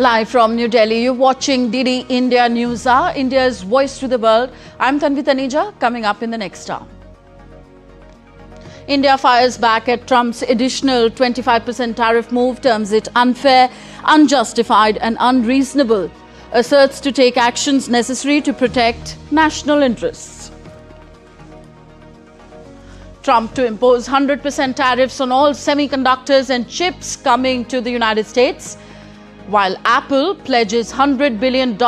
Live from New Delhi, you're watching DD India News Hour, India's voice to the world. I'm Tanvi Taneja, coming up in the next hour. India fires back at Trump's additional 25% tariff move, terms it unfair, unjustified and unreasonable, asserts to take actions necessary to protect national interests. Trump to impose 100% tariffs on all semiconductors and chips coming to the United States, while Apple pledges $100 billion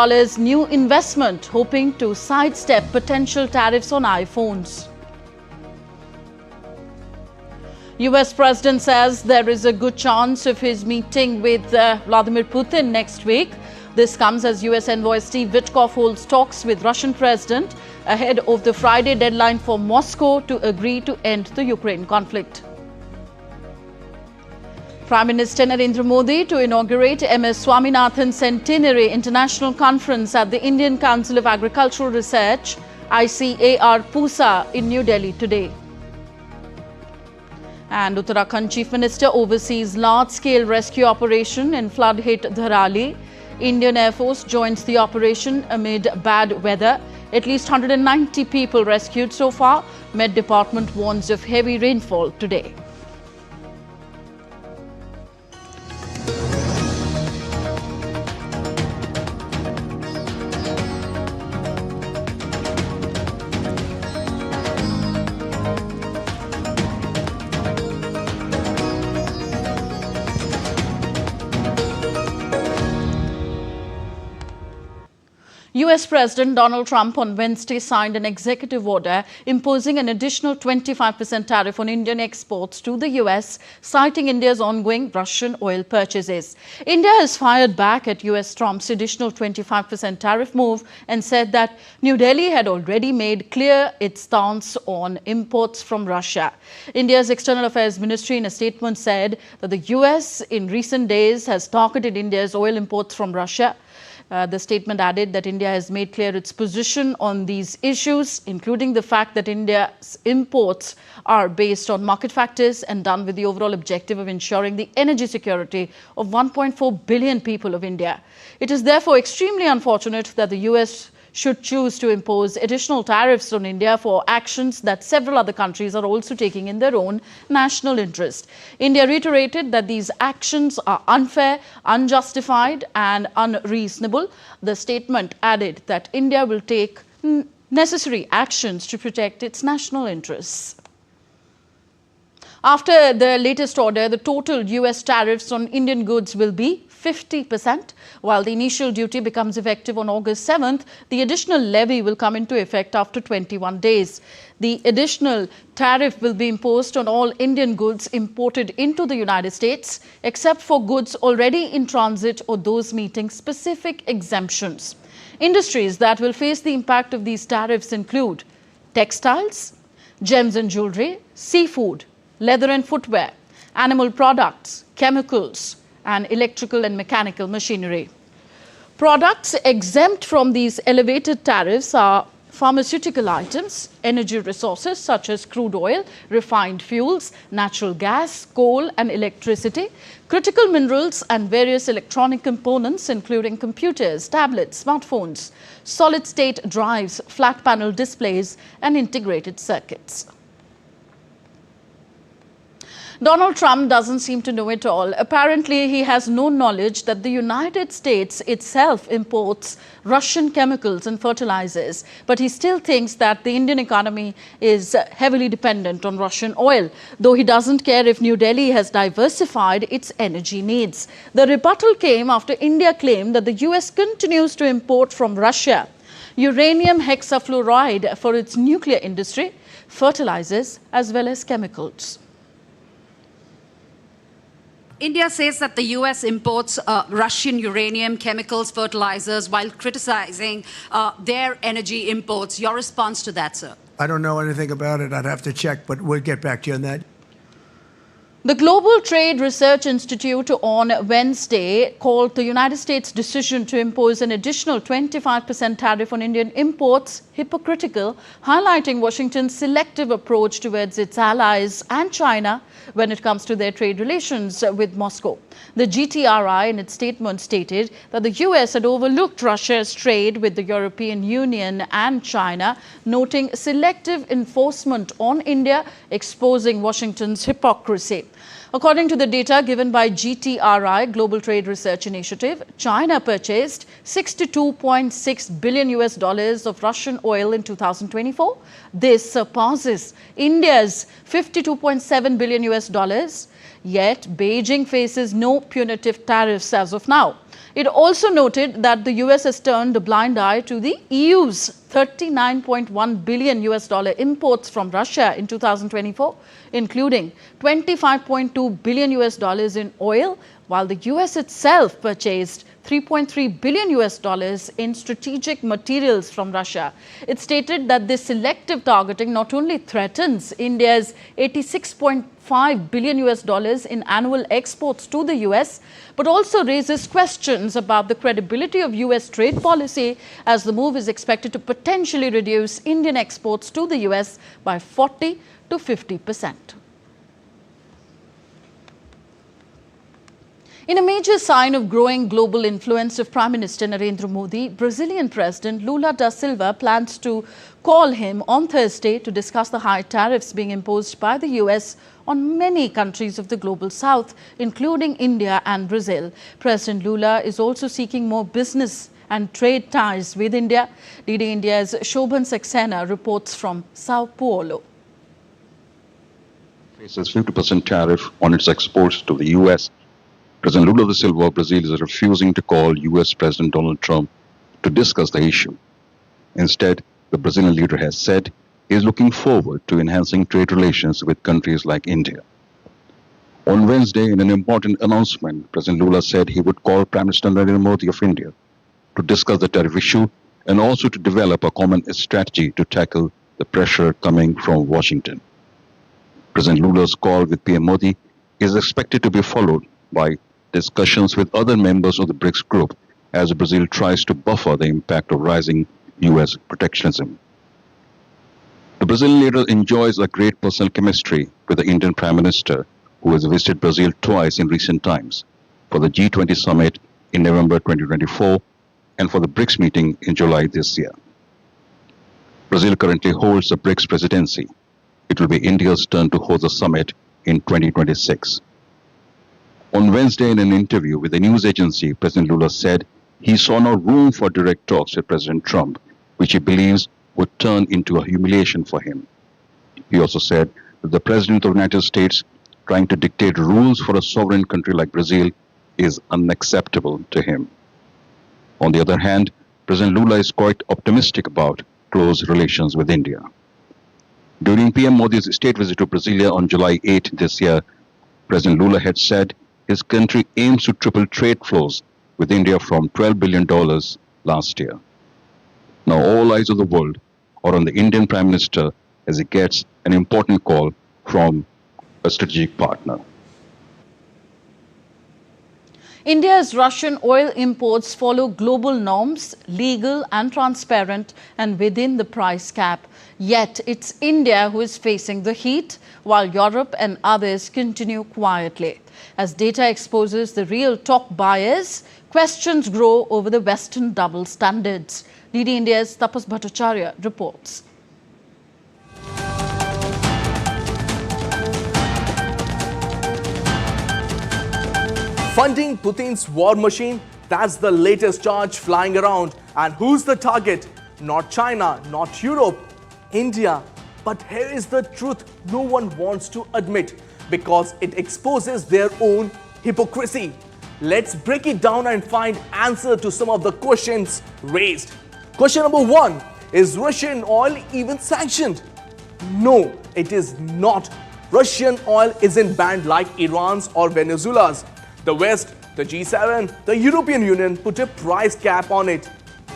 new investment, hoping to sidestep potential tariffs on iPhones. US President says there is a good chance of his meeting with Vladimir Putin next week. This comes as US envoy Steve Witkoff holds talks with Russian President ahead of the Friday deadline for Moscow to agree to end the Ukraine conflict. Prime Minister Narendra Modi to inaugurate MS Swaminathan Centenary International Conference at the Indian Council of Agricultural Research, ICAR Pusa, in New Delhi today. And Uttarakhand Chief Minister oversees large-scale rescue operation in flood-hit Dharali. Indian Air Force joins the operation amid bad weather. At least 190 people rescued so far. Met Department warns of heavy rainfall today. US President Donald Trump on Wednesday signed an executive order imposing an additional 25% tariff on Indian exports to the US, citing India's ongoing Russian oil purchases. India has fired back at US Trump's additional 25% tariff move and said that New Delhi had already made clear its stance on imports from Russia. India's External Affairs Ministry in a statement said that the US in recent days has targeted India's oil imports from Russia. The statement added that India has made clear its position on these issues, including the fact that India's imports are based on market factors and done with the overall objective of ensuring the energy security of 1.4 billion people of India. It is therefore extremely unfortunate that the US should choose to impose additional tariffs on India for actions that several other countries are also taking in their own national interest. India reiterated that these actions are unfair, unjustified and unreasonable. The statement added that India will take necessary actions to protect its national interests. After the latest order, the total US tariffs on Indian goods will be 50%. While the initial duty becomes effective on August 7th, the additional levy will come into effect after 21 days. The additional tariff will be imposed on all Indian goods imported into the United States, except for goods already in transit or those meeting specific exemptions. Industries that will face the impact of these tariffs include textiles, gems and jewelry, seafood, leather and footwear, animal products, chemicals, and electrical and mechanical machinery. Products exempt from these elevated tariffs are pharmaceutical items, energy resources such as crude oil, refined fuels, natural gas, coal and electricity, critical minerals and various electronic components including computers, tablets, smartphones, solid-state drives, flat panel displays and integrated circuits. Donald Trump doesn't seem to know it all. Apparently, he has no knowledge that the United States itself imports Russian chemicals and fertilizers, but he still thinks that the Indian economy is heavily dependent on Russian oil, though he doesn't care if New Delhi has diversified its energy needs. The rebuttal came after India claimed that the US continues to import from Russia uranium hexafluoride for its nuclear industry, fertilizers as well as chemicals. India says that the US imports Russian uranium, chemicals, fertilizers, while criticizing their energy imports. Your response to that, sir? I don't know anything about it. I'd have to check, but we'll get back to you on that. The Global Trade Research Institute on Wednesday called the United States' decision to impose an additional 25% tariff on Indian imports hypocritical, highlighting Washington's selective approach towards its allies and China when it comes to their trade relations with Moscow. The GTRI in its statement stated that the US had overlooked Russia's trade with the European Union and China, noting selective enforcement on India, exposing Washington's hypocrisy. According to the data given by GTRI, Global Trade Research Initiative, China purchased $62.6 billion of Russian oil in 2024. This surpasses India's $52.7 billion. Yet, Beijing faces no punitive tariffs as of now. It also noted that the US has turned a blind eye to the EU's $39.1 billion imports from Russia in 2024, including $25.2 billion in oil, while the US itself purchased $3.3 billion in strategic materials from Russia. It stated that this selective targeting not only threatens India's $86.5 billion in annual exports to the US, but also raises questions about the credibility of US trade policy, as the move is expected to potentially reduce Indian exports to the US by 40 to 50%. In a major sign of growing global influence of Prime Minister Narendra Modi, Brazilian President Lula da Silva plans to call him on Thursday to discuss the high tariffs being imposed by the US on many countries of the global south, including India and Brazil. President Lula is also seeking more business and trade ties with India. DD India's Shobhan Saxena reports from Sao Paulo. Faces 50% tariff on its exports to the US. President Lula da Silva of Brazil is refusing to call US President Donald Trump to discuss the issue. Instead, the Brazilian leader has said he is looking forward to enhancing trade relations with countries like India. On Wednesday, in an important announcement, President Lula said he would call Prime Minister Narendra Modi of India to discuss the tariff issue and also to develop a common strategy to tackle the pressure coming from Washington. President Lula's call with PM Modi is expected to be followed by discussions with other members of the BRICS group as Brazil tries to buffer the impact of rising US protectionism. The Brazilian leader enjoys a great personal chemistry with the Indian Prime Minister, who has visited Brazil twice in recent times, for the G20 summit in November 2024 and for the BRICS meeting in July this year. Brazil currently holds the BRICS presidency. It will be India's turn to host the summit in 2026. On Wednesday, in an interview with the news agency, President Lula said he saw no room for direct talks with President Trump, which he believes would turn into a humiliation for him. He also said that the President of the United States trying to dictate rules for a sovereign country like Brazil is unacceptable to him. On the other hand, President Lula is quite optimistic about close relations with India. During PM Modi's state visit to Brasilia on July 8 this year, President Lula had said his country aims to triple trade flows with India from $12 billion last year. Now all eyes of the world are on the Indian Prime Minister as he gets an important call from a strategic partner. India's Russian oil imports follow global norms, legal and transparent, and within the price cap. Yet it's India who is facing the heat, while Europe and others continue quietly. As data exposes the real top buyers, questions grow over the Western double standards. DD India's Tapas Bhattacharya reports. Funding Putin's war machine, that's the latest charge flying around. And who's the target? Not China, not Europe, India. But here is the truth no one wants to admit, because it exposes their own hypocrisy. Let's break it down and find answer to some of the questions raised. Question number 1, is Russian oil even sanctioned? No, it is not. Russian oil isn't banned like Iran's or Venezuela's. The West, the G7, the European Union put a price cap on it.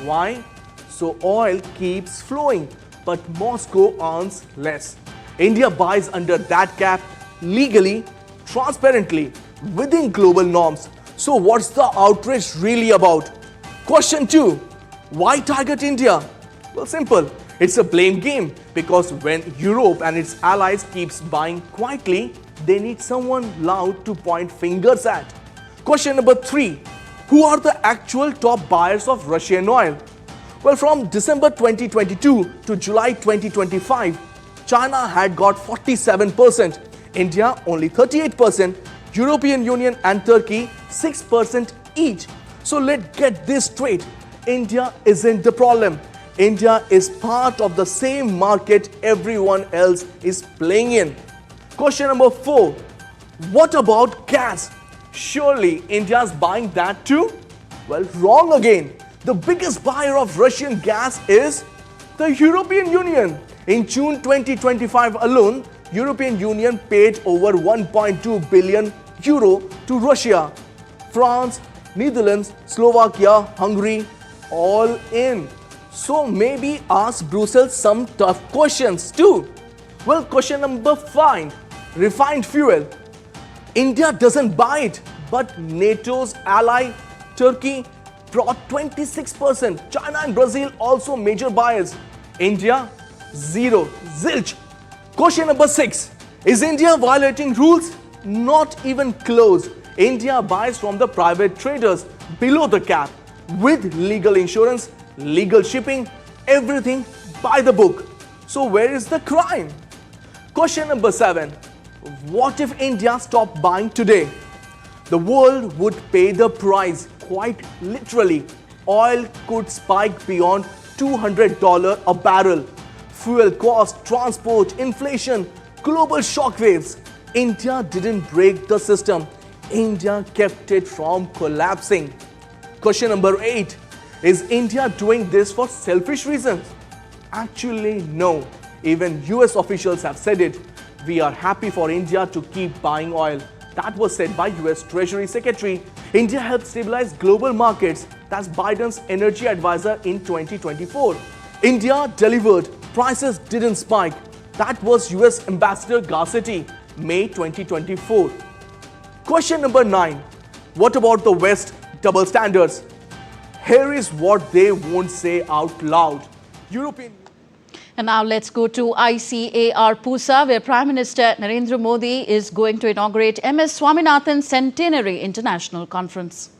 Why? So oil keeps flowing, but Moscow earns less. India buys under that cap legally transparently, within global norms. So what's the outrage really about? Question 2. Why target India? Well, simple. It's a blame game because when Europe and its allies keeps buying quietly, they need someone loud to point fingers at. Question number 3. Who are the actual top buyers of Russian oil? Well, from December 2022 to July 2025, China had got 47%, India only 38%, European Union and Turkey 6% each. So let's get this straight. India isn't the problem. India is part of the same market everyone else is playing in. Question number 4. What about gas? Surely India's buying that too? Well, wrong again. The biggest buyer of Russian gas is the European Union. In June 2025 alone, European Union paid over 1.2 billion euro to Russia. France, Netherlands, Slovakia, Hungary, all in. So maybe ask Brussels some tough questions too. Well, question number 5. Refined fuel. India doesn't buy it, but NATO's ally Turkey brought 26%. China and Brazil also major buyers. India, zero, zilch. Question number 6. Is India violating rules? Not even close. India buys from the private traders below the cap with legal insurance, legal shipping, everything by the book. So where is the crime? Question number 7. What if India stopped buying today? The world would pay the price, quite literally. Oil could spike beyond $200 a barrel. Fuel cost, transport, inflation, global shockwaves. India didn't break the system. India kept it from collapsing. Question number 8. Is India doing this for selfish reasons? Actually, no. Even US officials have said it. We are happy for India to keep buying oil. That was said by US Treasury Secretary. India helped stabilize global markets. That's Biden's energy advisor in 2024. India delivered. Prices didn't spike. That was US Ambassador Garcetti, May 2024. Question number 9. What about the West double standards? Here is what they won't say out loud. European. And now let's go to ICAR Pusa, where Prime Minister Narendra Modi is going to inaugurate MS Swaminathan Centenary International Conference.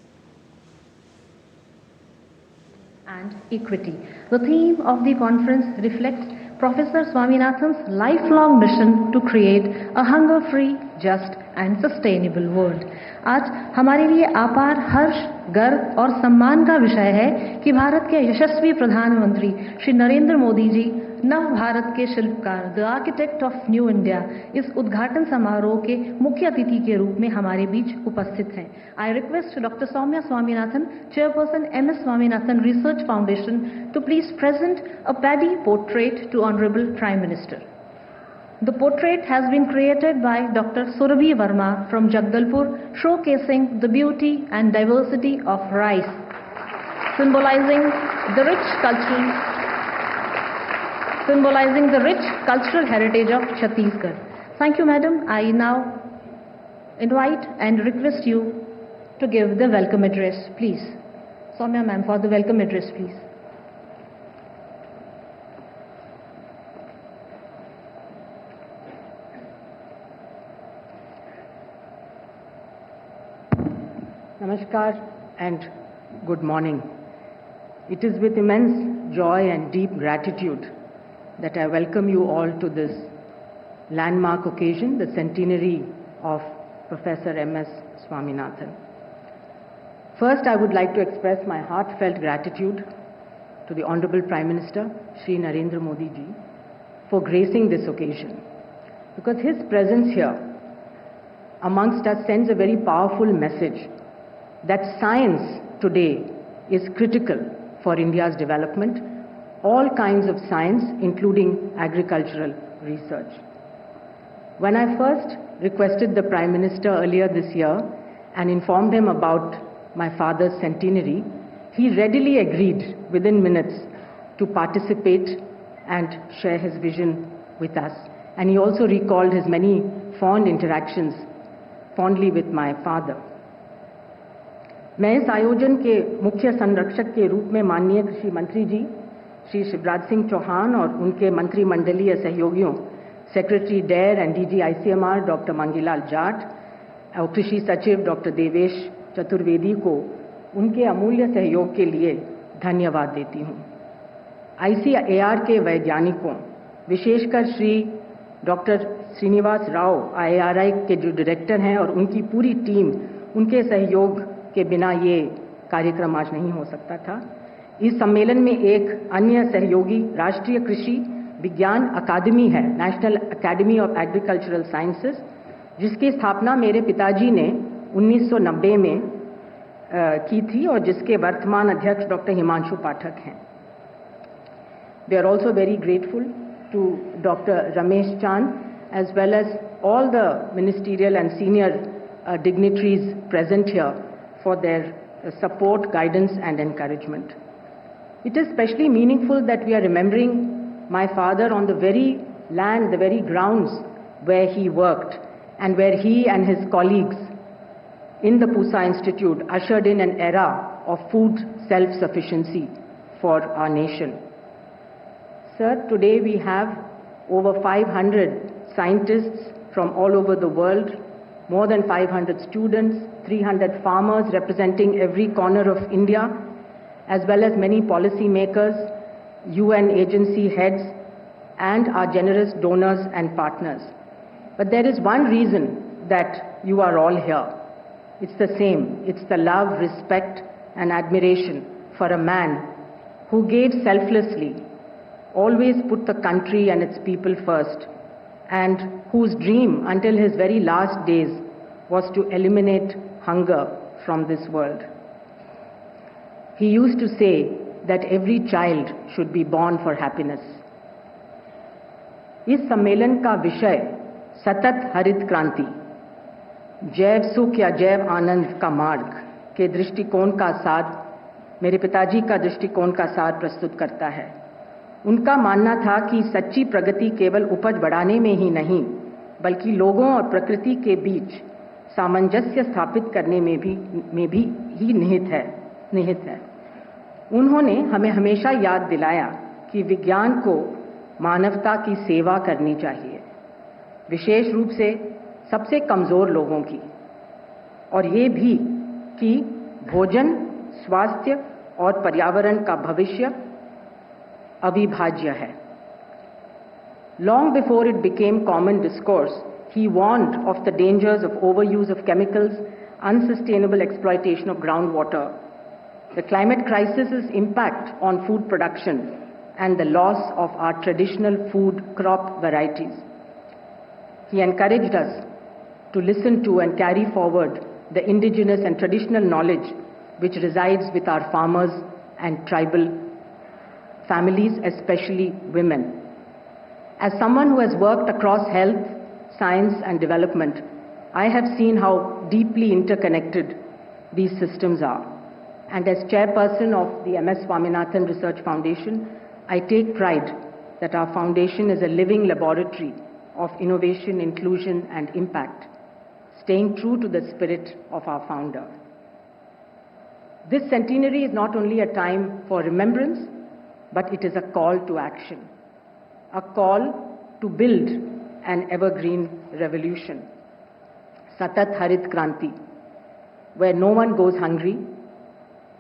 And equity. The theme of the conference reflects Professor Swaminathan's lifelong mission to create a hunger-free, just and sustainable world. आज हमारे लिए अपार हर्ष, गर्व और सम्मान का विषय है कि भारत के यशस्वी प्रधानमंत्री श्री नरेंद्र मोदी जी नव भारत के शिल्पकार, the architect of new India, इस उद्घाटन समारोह के मुख्य अतिथि के रूप में हमारे बीच उपस्थित हैं। I request doctor Soumya Swaminathan, chairperson MS Swaminathan research foundation, to please present a paddy portrait to honourable prime minister. The portrait has been created by Dr. Surabhi Verma from Jagdalpur, showcasing the beauty and diversity of rice, symbolizing the rich cultural heritage of Chhattisgarh. Thank you, madam. I now invite and request you to give the welcome address, please. Soumya ma'am, for the welcome address, please. Namaskar and good morning. It is with immense joy and deep gratitude that I welcome you all to this landmark occasion, the centenary of Professor MS Swaminathan. First, I would like to express my heartfelt gratitude to the Honorable Prime Minister, Shri Narendra Modi ji, for gracing this occasion, because his presence here amongst us sends a very powerful message that science today is critical for India's development, all kinds of science, including agricultural research. When I first requested the Prime Minister earlier this year and informed him about my father's centenary, he readily agreed within minutes to participate and share his vision with us. And he also recalled his many fond interactions fondly with my father. मैं इस आयोजन के मुख्य संरक्षक के रूप में माननीय कृषि मंत्री जी श्री शिवराज सिंह चौहान और उनके मंत्रिमंडलीय सहयोगियों secretary DARE and DG ICMR doctor Mangilal Jat और कृषि सचिव डॉक्टर देवेश चतुर्वेदी को उनके अमूल्य सहयोग के लिए धन्यवाद देती हूँ। आईसीएआर के वैज्ञानिकों, विशेषकर श्री डॉक्टर श्रीनिवास राव आईआरआई के जो डायरेक्टर हैं और उनकी पूरी टीम, उनके सहयोग के बिना ये कार्यक्रम आज नहीं हो सकता था। इस सम्मेलन में एक अन्य सहयोगी राष्ट्रीय कृषि विज्ञान अकादमी है, national academy of agricultural sciences, जिसकी स्थापना मेरे पिताजी ने 1990 में की थी और जिसके वर्तमान अध्यक्ष डॉक्टर हिमांशु पाठक हैं। We are also very grateful to Dr. Ramesh Chand as well as all the ministerial and senior dignitaries present here for their support, guidance and encouragement. It is especially meaningful that we are remembering my father on the very land, the very grounds where he worked and where he and his colleagues in the Pusa Institute ushered in an era of food self-sufficiency for our nation. Sir, today we have over 500 scientists from all over the world, more than 500 students, 300 farmers representing every corner of India, as well as many policy makers, UN agency heads, and our generous donors and partners. But there is one reason that you are all here. It's the same. It's the love, respect, and admiration for a man who gave selflessly, always put the country and its people first, and whose dream until his very last days was to eliminate hunger from this world. He used to say that every child should be born for happiness. इस सम्मेलन का विषय सतत हरित क्रांति, जैव सुख या जैव आनंद का मार्ग के दृष्टिकोण का सार, मेरे पिताजी का दृष्टिकोण का सार प्रस्तुत करता है। उनका मानना था कि सच्ची प्रगति केवल उपज बढ़ाने में ही नहीं, बल्कि लोगों और प्रकृति के बीच सामंजस्य स्थापित करने में भी ही निहित है। उन्होंने हमें हमेशा याद दिलाया कि विज्ञान को मानवता की सेवा करनी चाहिए, विशेष रूप से सबसे कमजोर लोगों की, और ये भी कि भोजन, स्वास्थ्य और पर्यावरण का भविष्य अविभाज्य है। Long before it became common discourse, he warned of the dangers of overuse of chemicals, unsustainable exploitation of groundwater, the climate crisis's impact on food production, and the loss of our traditional food crop varieties. He encouraged us to listen to and carry forward the indigenous and traditional knowledge which resides with our farmers and tribal families, especially women. As someone who has worked across health, science and development, I have seen how deeply interconnected these systems are. And as chairperson of the MS Swaminathan Research Foundation, I take pride that our foundation is a living laboratory of innovation, inclusion and impact, staying true to the spirit of our founder. This centenary is not only a time for remembrance, but it is a call to action, a call to build an evergreen revolution, Satat Harit Kranti, where no one goes hungry,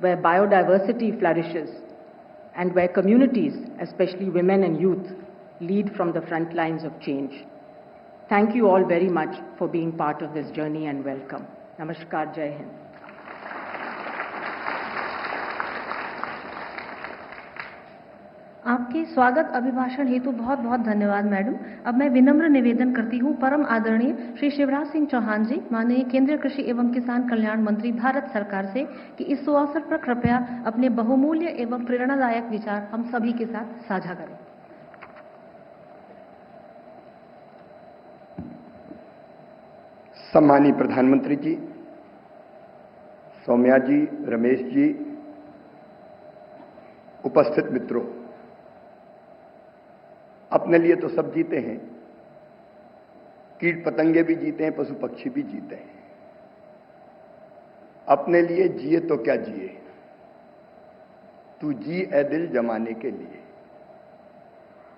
where biodiversity flourishes, and where communities, especially women and youth, lead from the front lines of change. Thank you all very much for being part of this journey and welcome. Namaskar, Jai Hind. आपके स्वागत अभिभाषण हेतु बहुत बहुत धन्यवाद madam. अब मैं विनम्र निवेदन करती हूँ परम आदरणीय श्री शिवराज सिंह चौहान जी, माननीय केंद्रीय कृषि एवं किसान कल्याण मंत्री भारत सरकार से, कि इस अवसर पर कृपया अपने बहुमूल्य एवं प्रेरणादायक विचार हम सभी के साथ साझा करें। सम्मानीय प्रधानमंत्री जी, सौम्या जी, रमेश जी, उपस्थित मित्रों, अपने लिए तो सब जीते हैं, कीट पतंगे भी जीते हैं, पशु पक्षी भी जीते हैं, अपने लिए जिए तो क्या जिए, तू जी ए दिल जमाने के लिए।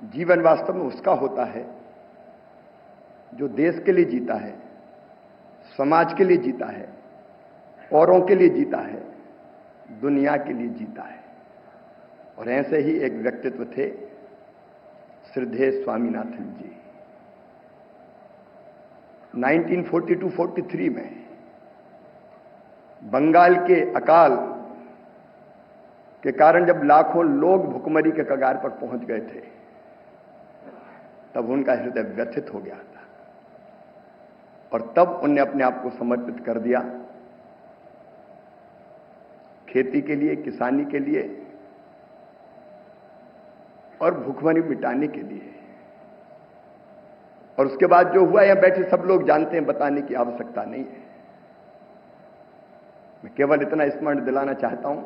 जीवन वास्तव में उसका होता है जो देश के लिए जीता है, समाज के लिए जीता है, औरों के लिए जीता है, दुनिया के लिए जीता है। और ऐसे ही एक व्यक्तित्व थे श्रद्धेय स्वामीनाथन जी। 1942-43 में बंगाल के अकाल के कारण जब लाखों लोग भुखमरी के कगार पर पहुंच गए थे, तब उनका हृदय व्यथित हो गया था और तब उन्हें अपने आप को समर्पित कर दिया खेती के लिए, किसानी के लिए और भूखमरी मिटाने के लिए। और उसके बाद जो हुआ, यहां बैठे सब लोग जानते हैं, बताने की आवश्यकता नहीं है। मैं केवल इतना स्मरण दिलाना चाहता हूं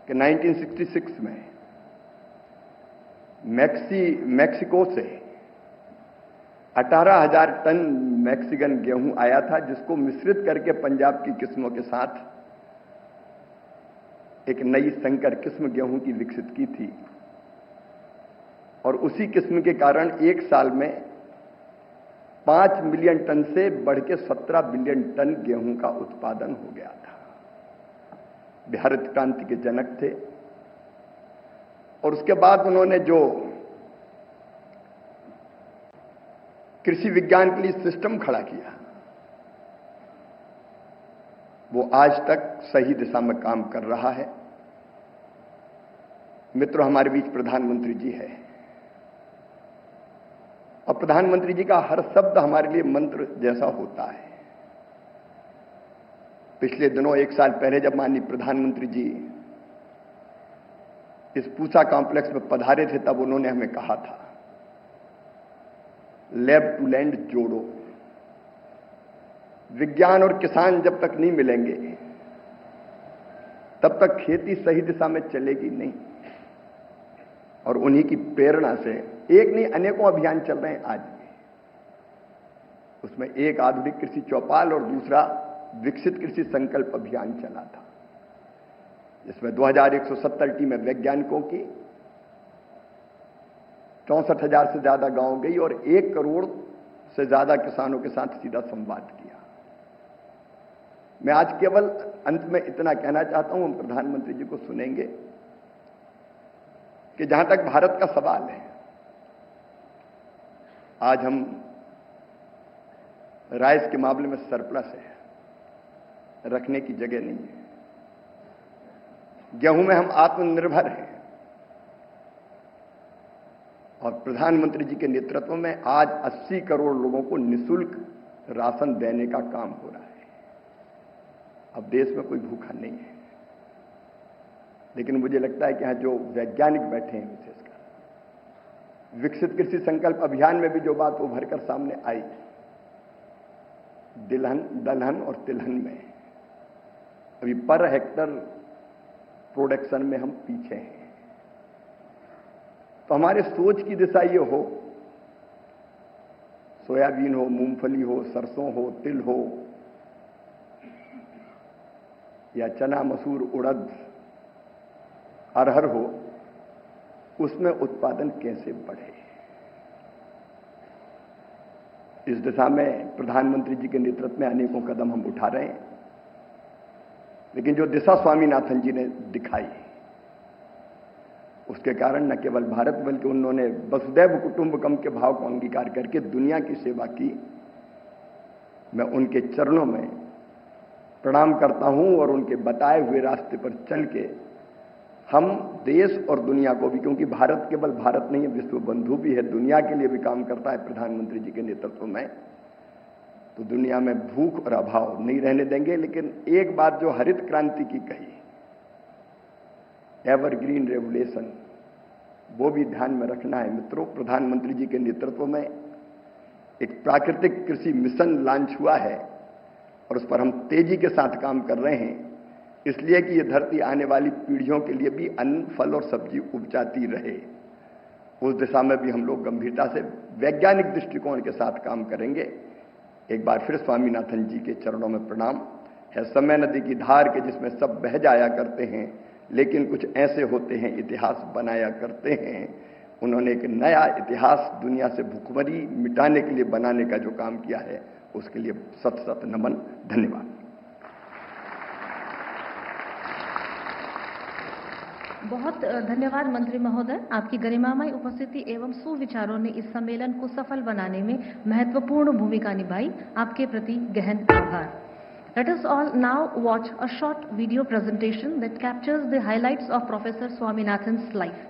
कि 1966 में मैक्सिको से 18,000 टन मैक्सिकन गेहूं आया था, जिसको मिश्रित करके पंजाब की किस्मों के साथ एक नई संकर किस्म गेहूं की विकसित की थी। और उसी किस्म के कारण एक साल में 5 मिलियन टन से बढ़ के 17 बिलियन टन गेहूं का उत्पादन हो गया था। हरित क्रांति के जनक थे। और उसके बाद उन्होंने जो कृषि विज्ञान के लिए सिस्टम खड़ा किया, वो आज तक सही दिशा में काम कर रहा है। मित्रों, हमारे बीच प्रधानमंत्री जी है और प्रधानमंत्री जी का हर शब्द हमारे लिए मंत्र जैसा होता है। पिछले दिनों, एक साल पहले, जब माननीय प्रधानमंत्री जी इस पूसा कॉम्प्लेक्स में पधारे थे, तब उन्होंने हमें कहा था, लैब टू लैंड जोड़ो। विज्ञान और किसान जब तक नहीं मिलेंगे, तब तक खेती सही दिशा में चलेगी नहीं। और उन्हीं की प्रेरणा से एक नहीं अनेकों अभियान चल रहे हैं आज भी। उसमें एक आधुनिक कृषि चौपाल और दूसरा विकसित कृषि संकल्प अभियान चला था, जिसमें 2170 टीमें वैज्ञानिकों की 64,000 से ज्यादा गांव गई और 1 करोड़ से ज्यादा किसानों के साथ सीधा संवाद किया। मैं आज केवल अंत में इतना कहना चाहता हूं, हम प्रधानमंत्री जी को सुनेंगे कि जहां तक भारत का सवाल है, आज हम राइस के मामले में सरप्लस है, रखने की जगह नहीं है। गेहूं में हम आत्मनिर्भर हैं और प्रधानमंत्री जी के नेतृत्व में आज 80 करोड़ लोगों को निःशुल्क राशन देने का काम हो रहा है। अब देश में कोई भूखा नहीं है, लेकिन मुझे लगता है कि यहां जो वैज्ञानिक बैठे हैं, विशेषकर विकसित कृषि संकल्प अभियान में भी जो बात उभर कर सामने आई, दलहन और तिलहन में अभी पर हेक्टर प्रोडक्शन में हम पीछे हैं। तो हमारे सोच की दिशा ये हो, सोयाबीन हो, मूंगफली हो, सरसों हो, तिल हो या चना, मसूर, उड़द, अरहर हो, उसमें उत्पादन कैसे बढ़े। इस दिशा में प्रधानमंत्री जी के नेतृत्व में अनेकों कदम हम उठा रहे हैं। लेकिन जो दिशा स्वामीनाथन जी ने दिखाई, उसके कारण न केवल भारत बल्कि उन्होंने वसुधैव कुटुंबकम के भाव को अंगीकार करके दुनिया की सेवा की। मैं उनके चरणों में प्रणाम करता हूं और उनके बताए हुए रास्ते पर चल के हम देश और दुनिया को भी, क्योंकि भारत केवल भारत नहीं है, विश्व बंधु भी है, दुनिया के लिए भी काम करता है प्रधानमंत्री जी के नेतृत्व में, तो दुनिया में भूख और अभाव नहीं रहने देंगे। लेकिन एक बात जो हरित क्रांति की कही, एवरग्रीन रेवोल्यूशन, वो भी ध्यान में रखना है। मित्रों, प्रधानमंत्री जी के नेतृत्व में एक प्राकृतिक कृषि मिशन लॉन्च हुआ है और उस पर हम तेजी के साथ काम कर रहे हैं, इसलिए कि यह धरती आने वाली पीढ़ियों के लिए भी अन्न, फल और सब्जी उपजाती रहे। उस दिशा में भी हम लोग गंभीरता से वैज्ञानिक दृष्टिकोण के साथ काम करेंगे। एक बार फिर स्वामीनाथन जी के चरणों में प्रणाम। है समय नदी की धार के जिसमें सब बह जाया करते हैं, लेकिन कुछ ऐसे होते हैं इतिहास बनाया करते हैं। उन्होंने एक नया इतिहास दुनिया से भुखमरी मिटाने के लिए बनाने का जो काम किया है, उसके लिए सत सत नमन, धन्यवाद। बहुत धन्यवाद मंत्री महोदय, आपकी गरिमामय उपस्थिति एवं सुविचारों ने इस सम्मेलन को सफल बनाने में महत्वपूर्ण भूमिका निभाई। आपके प्रति गहन आभार। Let us all now watch a short video presentation that captures the highlights of Professor Swaminathan's life.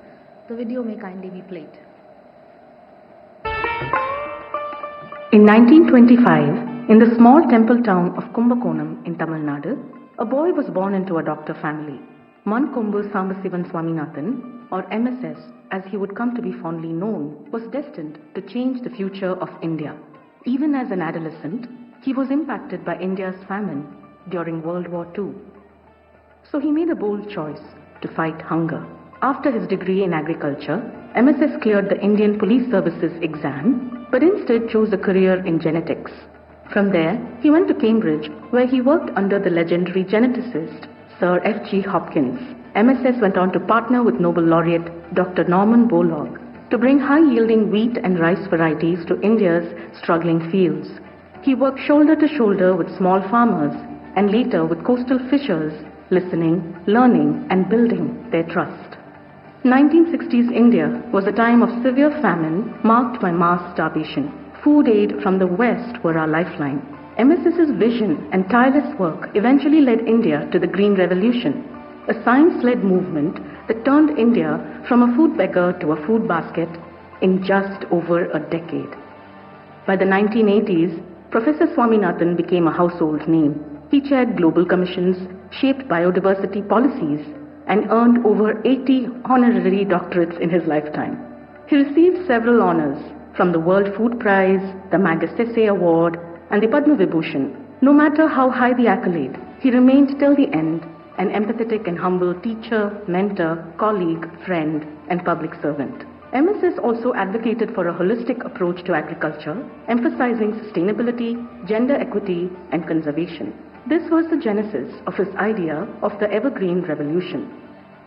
The video may kindly be played. In 1925, in the small temple town of Kumbakonam in Tamil Nadu, a boy was born into a doctor family. Mankombu Sambasivan Swaminathan, or MSS as he would come to be fondly known, was destined to change the future of India. Even as an adolescent, he was impacted by India's famine during World War II. So he made a bold choice to fight hunger. After his degree in agriculture, MSS cleared the Indian Police Services exam, but instead chose a career in genetics. From there, he went to Cambridge, where he worked under the legendary geneticist Sir F.G. Hopkins. MSS went on to partner with Nobel laureate Dr. Norman Borlaug to bring high-yielding wheat and rice varieties to India's struggling fields. He worked shoulder to shoulder with small farmers and later with coastal fishers, listening, learning and building their trust. 1960s India was a time of severe famine marked by mass starvation. Food aid from the West were our lifeline. MSS's vision and tireless work eventually led India to the Green Revolution, a science-led movement that turned India from a food beggar to a food basket in just over a decade. By the 1980s, Professor Swaminathan became a household name. He chaired global commissions, shaped biodiversity policies, and earned over 80 honorary doctorates in his lifetime. He received several honors from the World Food Prize, the Magsaysay Award, and the Padma Vibhushan. No matter how high the accolade, he remained till the end an empathetic and humble teacher, mentor, colleague, friend, and public servant. MSS also advocated for a holistic approach to agriculture, emphasizing sustainability, gender equity, and conservation. This was the genesis of his idea of the Evergreen Revolution.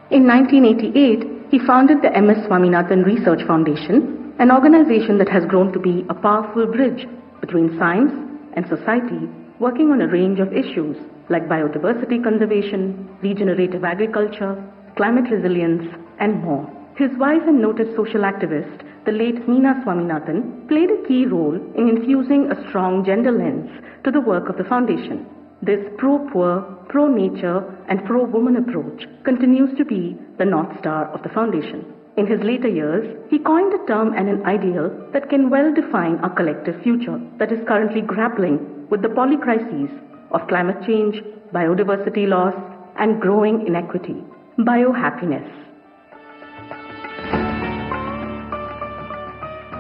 In 1988, he founded the MS Swaminathan Research Foundation, an organization that has grown to be a powerful bridge between science and society, working on a range of issues like biodiversity conservation, regenerative agriculture, climate resilience, and more. His wife and noted social activist, the late Meena Swaminathan, played a key role in infusing a strong gender lens to the work of the foundation. This pro-poor, pro-nature, and pro-woman approach continues to be the North Star of the foundation. In his later years, he coined a term and an ideal that can well define our collective future that is currently grappling with the polycrises of climate change, biodiversity loss, and growing inequity: biohappiness.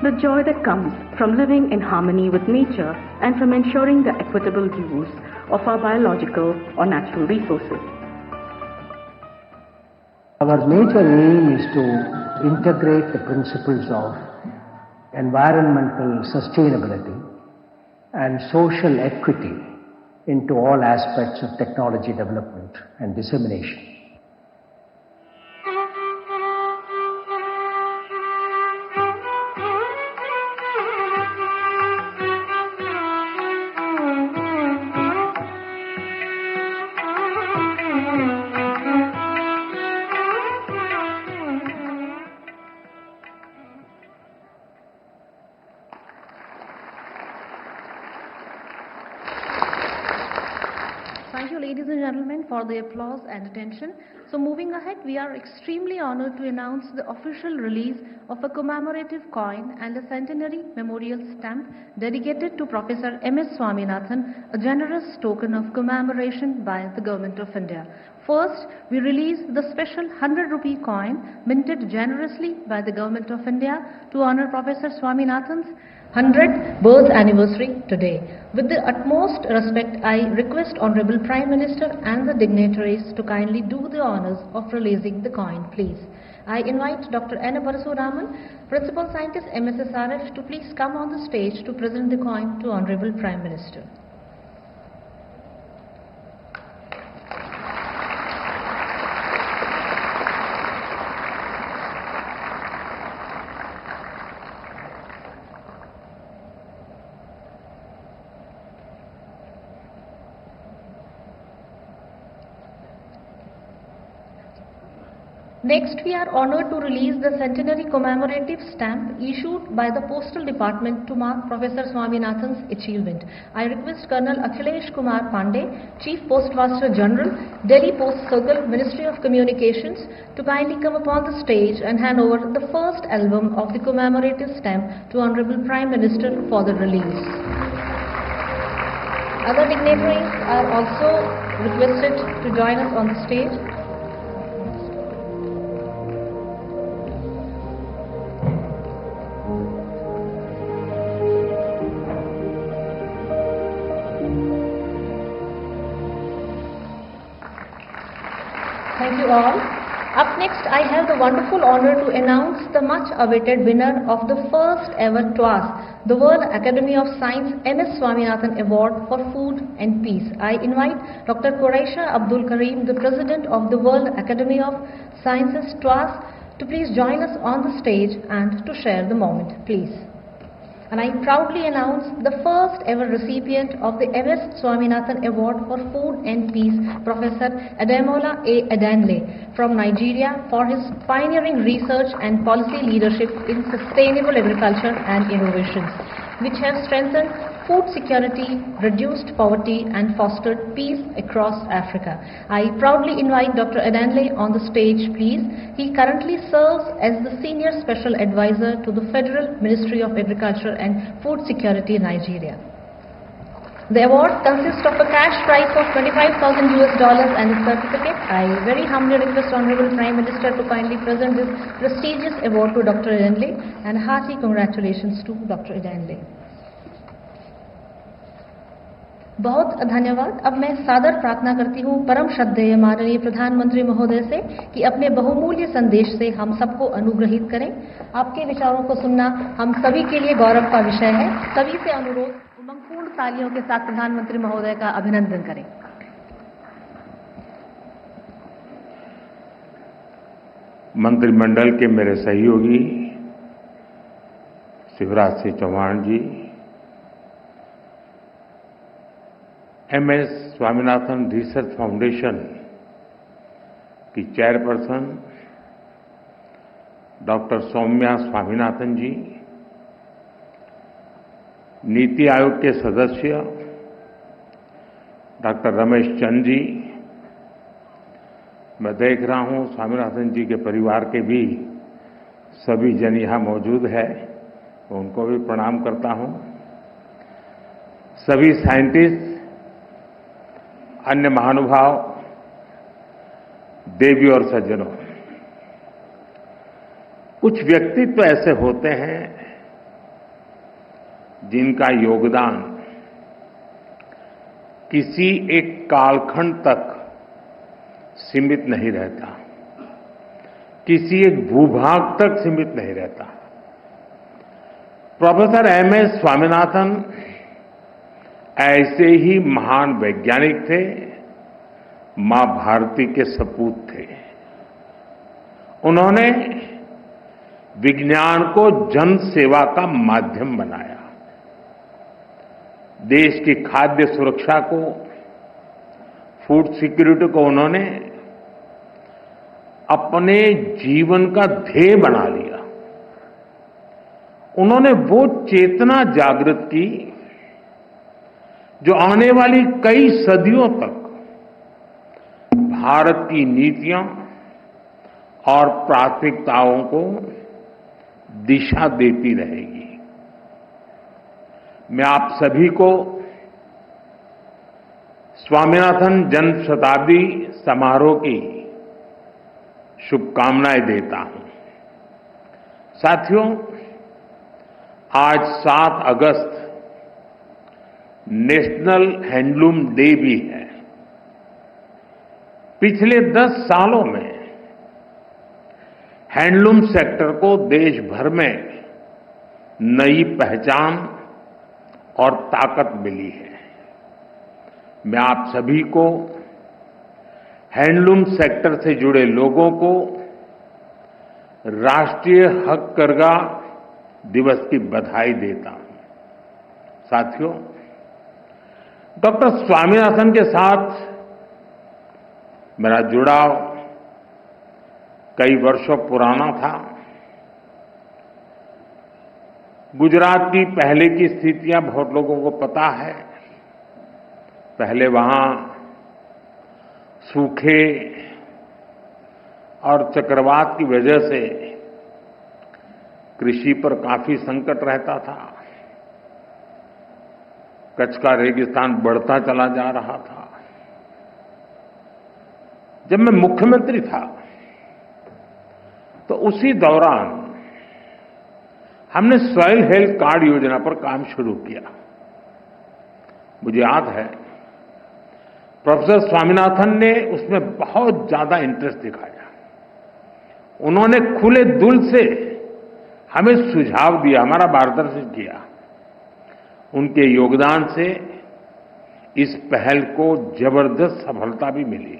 The joy that comes from living in harmony with nature and from ensuring the equitable use of our biological or natural resources. Our major aim is to integrate the principles of environmental sustainability and social equity into all aspects of technology development and dissemination. Thank you, ladies and gentlemen, for the applause and attention. So moving ahead, we are extremely honored to announce the official release of a commemorative coin and a centenary memorial stamp dedicated to Professor M.S. Swaminathan, a generous token of commemoration by the Government of India. First, we release the special 100 rupee coin minted generously by the Government of India to honor Professor Swaminathan's 100th birth anniversary today. With the utmost respect, I request Honorable Prime Minister and the dignitaries to kindly do the honors of releasing the coin, please. I invite Dr. N. Parasuraman, Principal Scientist, MSSRF, to please come on the stage to present the coin to Honorable Prime Minister. Next, we are honored to release the centenary commemorative stamp issued by the Postal Department to mark Professor Swaminathan's achievement. I request Colonel Akhilesh Kumar Pandey, Chief Postmaster General, Delhi Post Circle, Ministry of Communications, to kindly come upon the stage and hand over the first album of the commemorative stamp to Honorable Prime Minister for the release. Other dignitaries are also requested to join us on the stage. Thank you all. Up next, I have the wonderful honor to announce the much awaited winner of the first ever TWAS, the World Academy of Science MS Swaminathan Award for Food and Peace. I invite Dr. Quraisha Abdul Karim, the President of the World Academy of Sciences TWAS, to please join us on the stage and to share the moment, please. And I proudly announce the first ever recipient of the MS Swaminathan Award for Food and Peace, Professor Ademola A. Adanle from Nigeria, for his pioneering research and policy leadership in sustainable agriculture and innovations, which have strengthened food security, reduced poverty and fostered peace across Africa. I proudly invite Dr. Adanle on the stage, please. He currently serves as the Senior Special Advisor to the Federal Ministry of Agriculture and Food Security, Nigeria. The award consists of a cash prize of $25,000 and a certificate. I very humbly request Honorable Prime Minister to kindly present this prestigious award to Dr. Adanle, and hearty congratulations to Dr. Adanle. बहुत धन्यवाद। अब मैं सादर प्रार्थना करती हूँ परम श्रद्धेय माननीय प्रधानमंत्री महोदय से कि अपने बहुमूल्य संदेश से हम सबको अनुग्रहित करें। आपके विचारों को सुनना हम सभी के लिए गौरव का विषय है। सभी से अनुरोध, उमंगपूर्ण तालियों के साथ प्रधानमंत्री महोदय का अभिनंदन करें। मंत्रिमंडल के मेरे सहयोगी शिवराज सिंह चौहान जी, MS स्वामीनाथन रिसर्च फाउंडेशन की चेयरपर्सन डॉक्टर सौम्या स्वामीनाथन जी, नीति आयोग के सदस्य डॉक्टर रमेश चंद जी, मैं देख रहा हूं स्वामीनाथन जी के परिवार के भी सभी जन यहां मौजूद है, उनको भी प्रणाम करता हूं। सभी साइंटिस्ट, अन्य महानुभाव, देवी और सज्जनों, कुछ व्यक्तित्व ऐसे होते हैं जिनका योगदान किसी एक कालखंड तक सीमित नहीं रहता, किसी एक भूभाग तक सीमित नहीं रहता। प्रोफेसर MS स्वामीनाथन ऐसे ही महान वैज्ञानिक थे, मां भारती के सपूत थे। उन्होंने विज्ञान को जन सेवा का माध्यम बनाया। देश की खाद्य सुरक्षा को, फूड सिक्योरिटी को उन्होंने अपने जीवन का ध्येय बना लिया। उन्होंने वो चेतना जागृत की जो आने वाली कई सदियों तक भारत की नीतियां और प्राथमिकताओं को दिशा देती रहेगी। मैं आप सभी को स्वामीनाथन जन्म शताब्दी समारोह की शुभकामनाएं देता हूं। साथियों, आज 7 अगस्त नेशनल हैंडलूम डे भी है। पिछले 10 सालों में हैंडलूम सेक्टर को देश भर में नई पहचान और ताकत मिली है। मैं आप सभी को हैंडलूम सेक्टर से जुड़े लोगों को राष्ट्रीय हथकरघा दिवस की बधाई देता हूं। साथियों, डॉक्टर स्वामीनाथन के साथ मेरा जुड़ाव कई वर्षों पुराना था। गुजरात की पहले की स्थितियां बहुत लोगों को पता है। पहले वहां सूखे और चक्रवात की वजह से कृषि पर काफी संकट रहता था। कच्छ का रेगिस्तान बढ़ता चला जा रहा था। जब मैं मुख्यमंत्री था तो उसी दौरान हमने सॉइल हेल्थ कार्ड योजना पर काम शुरू किया। मुझे याद है प्रोफेसर स्वामीनाथन ने उसमें बहुत ज्यादा इंटरेस्ट दिखाया। उन्होंने खुले दिल से हमें सुझाव दिया, हमारा मार्गदर्शन किया। उनके योगदान से इस पहल को जबरदस्त सफलता भी मिली।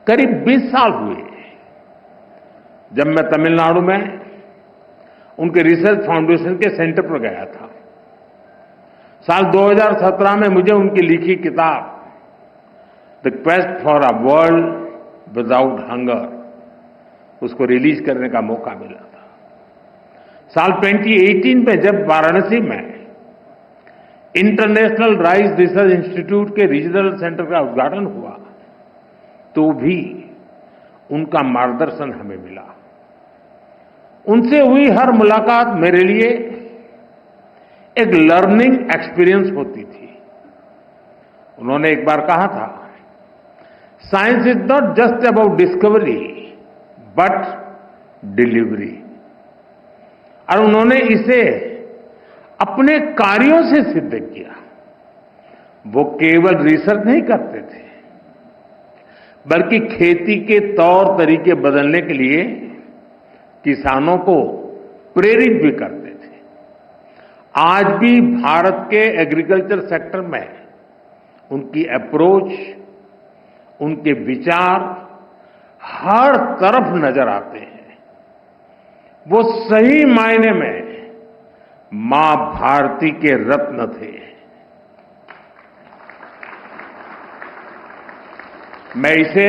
करीब 20 साल हुए जब मैं तमिलनाडु में उनके रिसर्च फाउंडेशन के सेंटर पर गया था। साल 2017 में मुझे उनकी लिखी किताब the quest for a world without hunger उसको रिलीज करने का मौका मिला था। साल 2018 में जब वाराणसी में इंटरनेशनल राइस रिसर्च इंस्टीट्यूट के रीजनल सेंटर का उद्घाटन हुआ तो भी उनका मार्गदर्शन हमें मिला। उनसे हुई हर मुलाकात मेरे लिए एक लर्निंग एक्सपीरियंस होती थी। उन्होंने एक बार कहा था, science is not just about discovery but delivery. और उन्होंने इसे अपने कार्यों से सिद्ध किया। वो केवल रिसर्च नहीं करते थे बल्कि खेती के तौर तरीके बदलने के लिए किसानों को प्रेरित भी करते थे। आज भी भारत के एग्रीकल्चर सेक्टर में उनकी अप्रोच, उनके विचार हर तरफ नजर आते हैं। वो सही मायने में मां भारती के रत्न थे। मैं इसे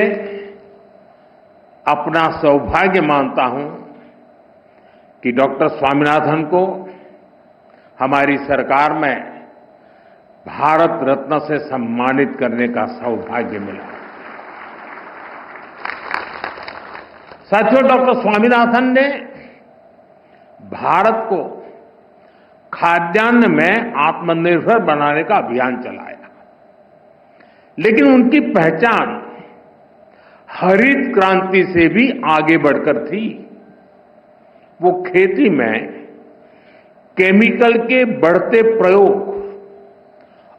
अपना सौभाग्य मानता हूं कि डॉक्टर स्वामीनाथन को हमारी सरकार में भारत रत्न से सम्मानित करने का सौभाग्य मिला। साथियों, डॉक्टर स्वामीनाथन ने भारत को खाद्यान्न में आत्मनिर्भर बनाने का अभियान चलाया, लेकिन उनकी पहचान हरित क्रांति से भी आगे बढ़कर थी। वो खेती में केमिकल के बढ़ते प्रयोग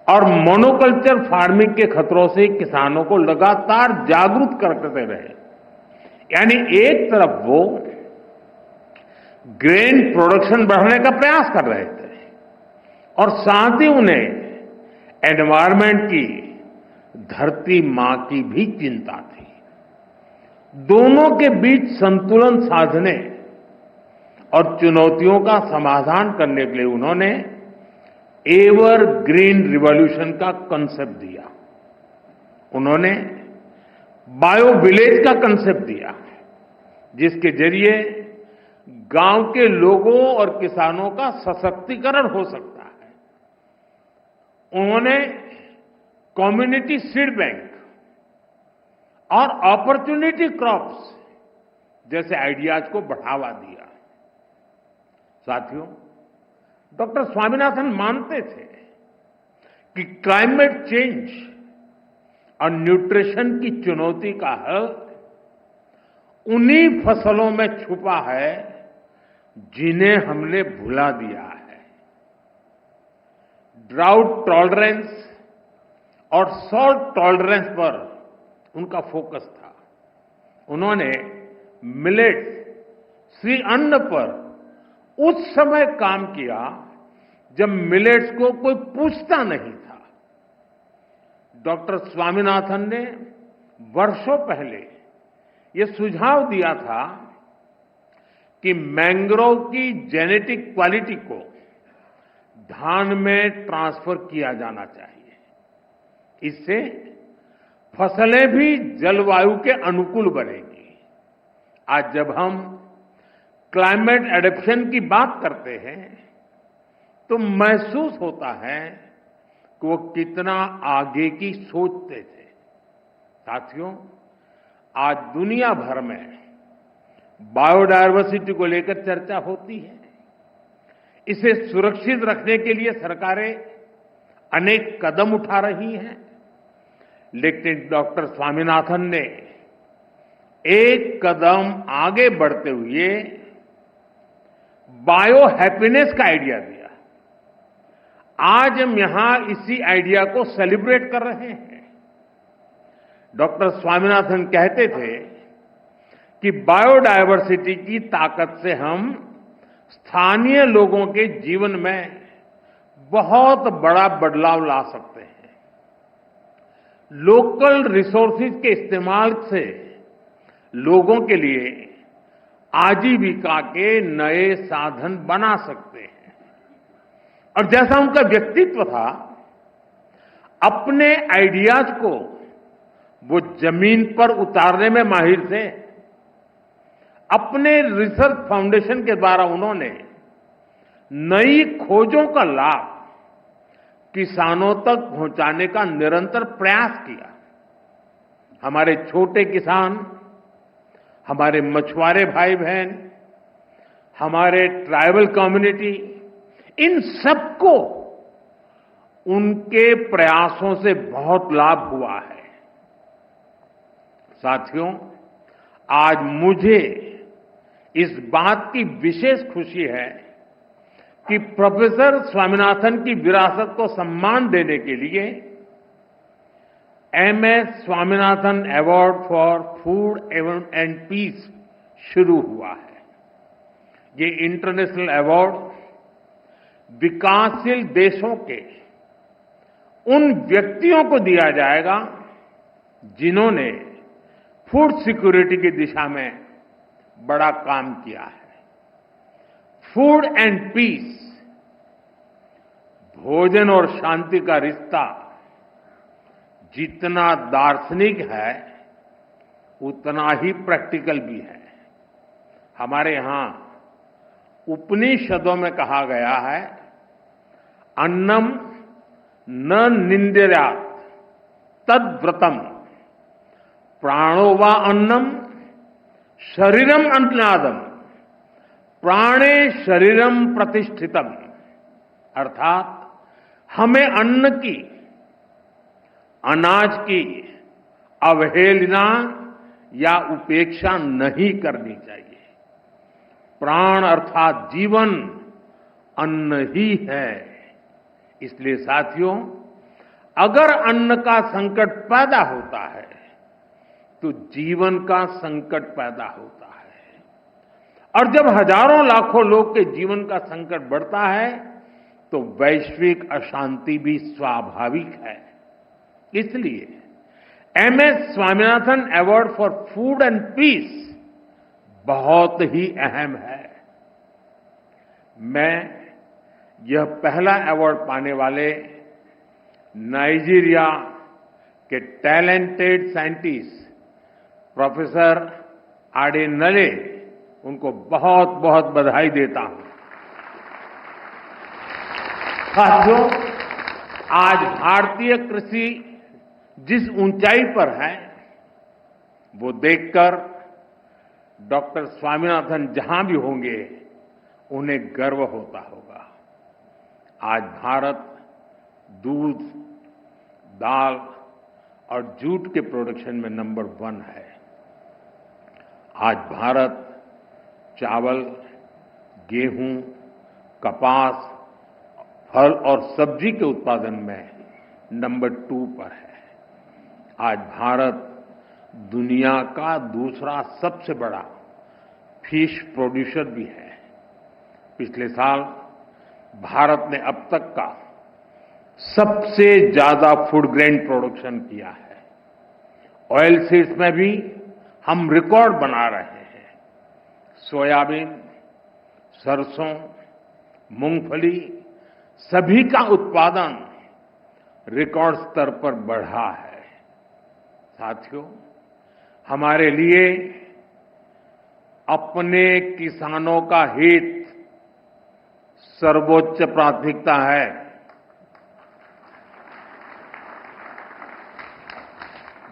और मोनोकल्चर फार्मिंग के खतरों से किसानों को लगातार जागरूक करते रहे। यानी एक तरफ वो ग्रेन प्रोडक्शन बढ़ाने का प्रयास कर रहे थे और साथ ही उन्हें एनवायरमेंट की, धरती मां की भी चिंता थी। दोनों के बीच संतुलन साधने और चुनौतियों का समाधान करने के लिए उन्होंने एवर ग्रीन रिवॉल्यूशन का कंसेप्ट दिया। उन्होंने बायो विलेज का कंसेप्ट दिया, जिसके जरिए गांव के लोगों और किसानों का सशक्तिकरण हो सकता है। उन्होंने कम्युनिटी सीड बैंक और अपॉर्चुनिटी क्रॉप्स जैसे आइडियाज को बढ़ावा दिया। साथियों, डॉक्टर स्वामीनाथन मानते थे कि क्लाइमेट चेंज और न्यूट्रिशन की चुनौती का हल उन्हीं फसलों में छुपा है जिन्हें हमने भुला दिया है। ड्राउट टॉलरेंस और सॉल्ट टॉलरेंस पर उनका फोकस था। उन्होंने मिलेट, श्री अन्न पर उस समय काम किया जब मिलेट्स को कोई पूछता नहीं था। डॉक्टर स्वामीनाथन ने वर्षों पहले ये सुझाव दिया था कि मैंग्रोव की जेनेटिक क्वालिटी को धान में ट्रांसफर किया जाना चाहिए। इससे फसलें भी जलवायु के अनुकूल बनेगी। आज जब हम क्लाइमेट एडेप्शन की बात करते हैं तो महसूस होता है कि वो कितना आगे की सोचते थे। साथियों, आज दुनिया भर में बायोडायवर्सिटी को लेकर चर्चा होती है। इसे सुरक्षित रखने के लिए सरकारें अनेक कदम उठा रही हैं, लेकिन डॉक्टर स्वामीनाथन ने एक कदम आगे बढ़ते हुए बायो हैप्पीनेस का आइडिया दिया। आज हम यहां इसी आइडिया को सेलिब्रेट कर रहे हैं। डॉक्टर स्वामीनाथन कहते थे कि बायोडायवर्सिटी की ताकत से हम स्थानीय लोगों के जीवन में बहुत बड़ा बदलाव ला सकते हैं। लोकल रिसोर्सेज के इस्तेमाल से लोगों के लिए आजीविका के नए साधन बना सकते हैं। और जैसा उनका व्यक्तित्व था, अपने आइडियाज को वो जमीन पर उतारने में माहिर थे। अपने रिसर्च फाउंडेशन के द्वारा उन्होंने नई खोजों का लाभ किसानों तक पहुंचाने का निरंतर प्रयास किया। हमारे छोटे किसान, हमारे मछुआरे भाई बहन, हमारे ट्राइबल कम्युनिटी, इन सबको उनके प्रयासों से बहुत लाभ हुआ है। साथियों, आज मुझे इस बात की विशेष खुशी है कि प्रोफेसर स्वामीनाथन की विरासत को सम्मान देने के लिए MS Swaminathan award for food and peace शुरू हुआ है। ये इंटरनेशनल अवार्ड विकासशील देशों के उन व्यक्तियों को दिया जाएगा जिन्होंने फूड सिक्योरिटी की दिशा में बड़ा काम किया है। फूड एंड पीस, भोजन और शांति का रिश्ता जितना दार्शनिक है उतना ही प्रैक्टिकल भी है। हमारे यहां उपनिषदों में कहा गया है, अन्नम न निंद्यात् तद्व्रतम, प्राणो वा अन्नम शरीरम अन्नादम, प्राणे शरीरम प्रतिष्ठितम। अर्थात हमें अन्न की, अनाज की अवहेलना या उपेक्षा नहीं करनी चाहिए। प्राण अर्थात जीवन अन्न ही है। इसलिए साथियों, अगर अन्न का संकट पैदा होता है तो जीवन का संकट पैदा होता है। और जब हजारों लाखों लोग के जीवन का संकट बढ़ता है तो वैश्विक अशांति भी स्वाभाविक है। इसलिए MS Swaminathan award for food and peace बहुत ही अहम है। मैं यह पहला अवार्ड पाने वाले नाइजीरिया के टैलेंटेड साइंटिस्ट प्रोफेसर आडेनले, उनको बहुत बहुत बधाई देता हूं। साथियों, आज भारतीय कृषि जिस ऊंचाई पर है वो देखकर डॉक्टर स्वामीनाथन जहां भी होंगे उन्हें गर्व होता होगा। आज भारत दूध, दाल और जूट के प्रोडक्शन में नंबर 1 है। आज भारत चावल, गेहूं, कपास, फल और सब्जी के उत्पादन में नंबर 2 पर है। आज भारत दुनिया का दूसरा सबसे बड़ा फिश प्रोड्यूसर भी है। पिछले साल भारत ने अब तक का सबसे ज्यादा फूड ग्रेन प्रोडक्शन किया है। ऑयल सीड्स में भी हम रिकॉर्ड बना रहे हैं। सोयाबीन, सरसों, मूंगफली सभी का उत्पादन रिकॉर्ड स्तर पर बढ़ा है। साथियों, हमारे लिए अपने किसानों का हित सर्वोच्च प्राथमिकता है।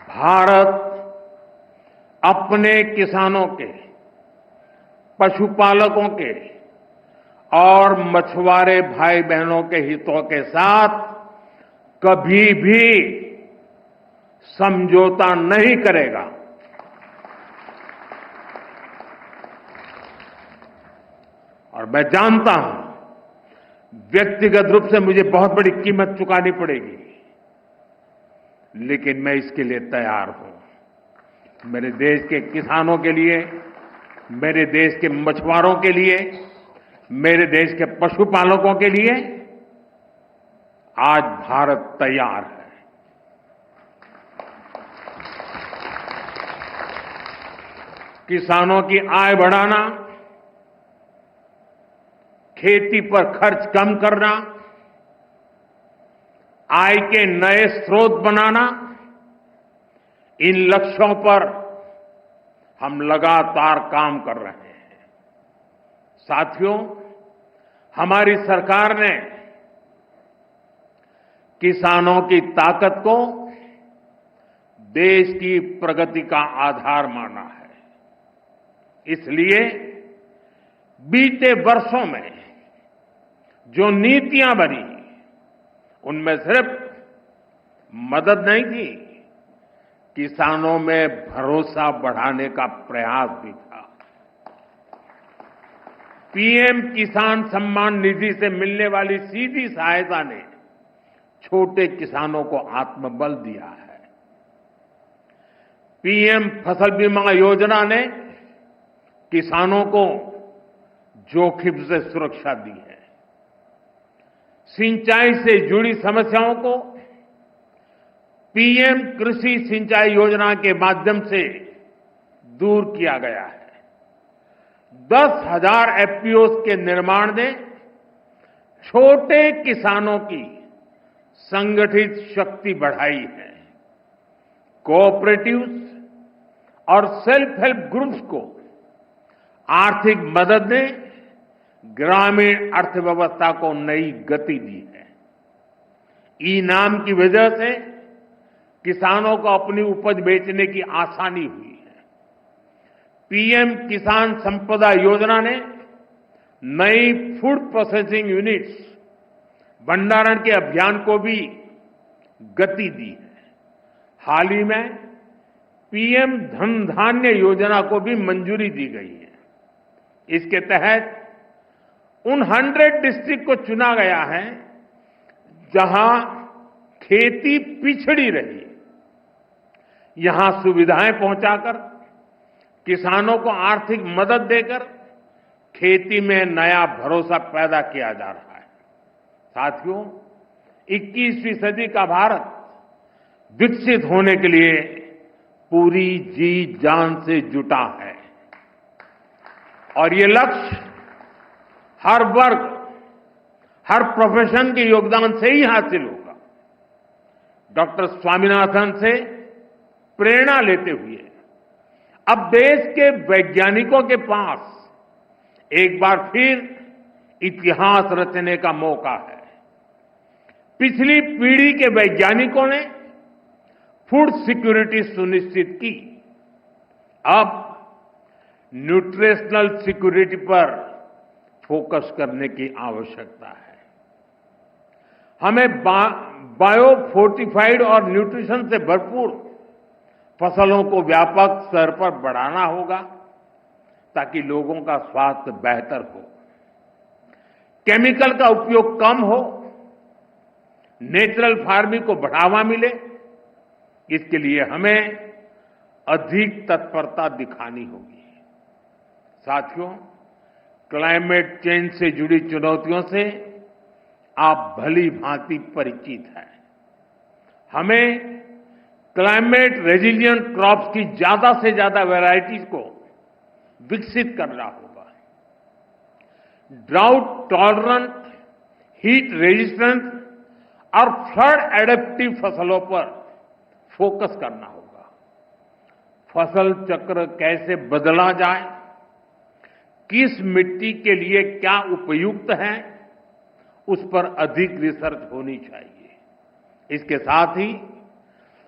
भारत अपने किसानों के, पशुपालकों के और मछुआरे भाई बहनों के हितों के साथ कभी भी समझौता नहीं करेगा। और मैं जानता हूं व्यक्तिगत रूप से मुझे बहुत बड़ी कीमत चुकानी पड़ेगी, लेकिन मैं इसके लिए तैयार हूं। मेरे देश के किसानों के लिए, मेरे देश के मछुआरों के लिए, मेरे देश के पशुपालकों के लिए आज भारत तैयार है। किसानों की आय बढ़ाना, खेती पर खर्च कम करना, आय के नए स्रोत बनाना, इन लक्ष्यों पर हम लगातार काम कर रहे हैं। साथियों, हमारी सरकार ने किसानों की ताकत को देश की प्रगति का आधार माना है। इसलिए बीते वर्षों में जो नीतियां बनी, उनमें सिर्फ मदद नहीं थी, किसानों में भरोसा बढ़ाने का प्रयास भी था। पीएम किसान सम्मान निधि से मिलने वाली सीधी सहायता ने छोटे किसानों को आत्मबल दिया है। पीएम फसल बीमा योजना ने किसानों को जोखिम से सुरक्षा दी है। सिंचाई से जुड़ी समस्याओं को पीएम कृषि सिंचाई योजना के माध्यम से दूर किया गया है। 10,000 एफपीओस के निर्माण ने छोटे किसानों की संगठित शक्ति बढ़ाई है। कोऑपरेटिव्स और सेल्फ हेल्प ग्रुप्स को आर्थिक मदद ने ग्रामीण अर्थव्यवस्था को नई गति दी है। ई-नाम की वजह से किसानों को अपनी उपज बेचने की आसानी हुई है। पीएम किसान संपदा योजना ने नई फूड प्रोसेसिंग यूनिट्स, भंडारण के अभियान को भी गति दी है। हाल ही में पीएम धन धान्य योजना को भी मंजूरी दी गई है। इसके तहत उन 100 डिस्ट्रिक्ट को चुना गया है जहां खेती पिछड़ी रही। यहां सुविधाएं पहुंचाकर, किसानों को आर्थिक मदद देकर खेती में नया भरोसा पैदा किया जा रहा है। साथियों, 21वीं सदी का भारत विकसित होने के लिए पूरी जी जान से जुटा है और ये लक्ष्य हर वर्ग, हर प्रोफेशन के योगदान से ही हासिल होगा। डॉक्टर स्वामीनाथन से प्रेरणा लेते हुए अब देश के वैज्ञानिकों के पास एक बार फिर इतिहास रचने का मौका है। पिछली पीढ़ी के वैज्ञानिकों ने फूड सिक्योरिटी सुनिश्चित की। अब न्यूट्रिशनल सिक्योरिटी पर फोकस करने की आवश्यकता है। हमें बायो फोर्टिफाइड और न्यूट्रिशन से भरपूर फसलों को व्यापक स्तर पर बढ़ाना होगा ताकि लोगों का स्वास्थ्य बेहतर हो, केमिकल का उपयोग कम हो, नेचुरल फार्मिंग को बढ़ावा मिले। इसके लिए हमें अधिक तत्परता दिखानी होगी। साथियों, क्लाइमेट चेंज से जुड़ी चुनौतियों से आप भली भांति परिचित हैं। हमें क्लाइमेट रेजिलिएंट क्रॉप्स की ज्यादा से ज्यादा वैरायटीज को विकसित करना होगा। ड्राउट टॉलरेंट, हीट रेजिस्टेंट और फ्लड एडेप्टिव फसलों पर फोकस करना होगा। फसल चक्र कैसे बदला जाए, किस मिट्टी के लिए क्या उपयुक्त है, उस पर अधिक रिसर्च होनी चाहिए। इसके साथ ही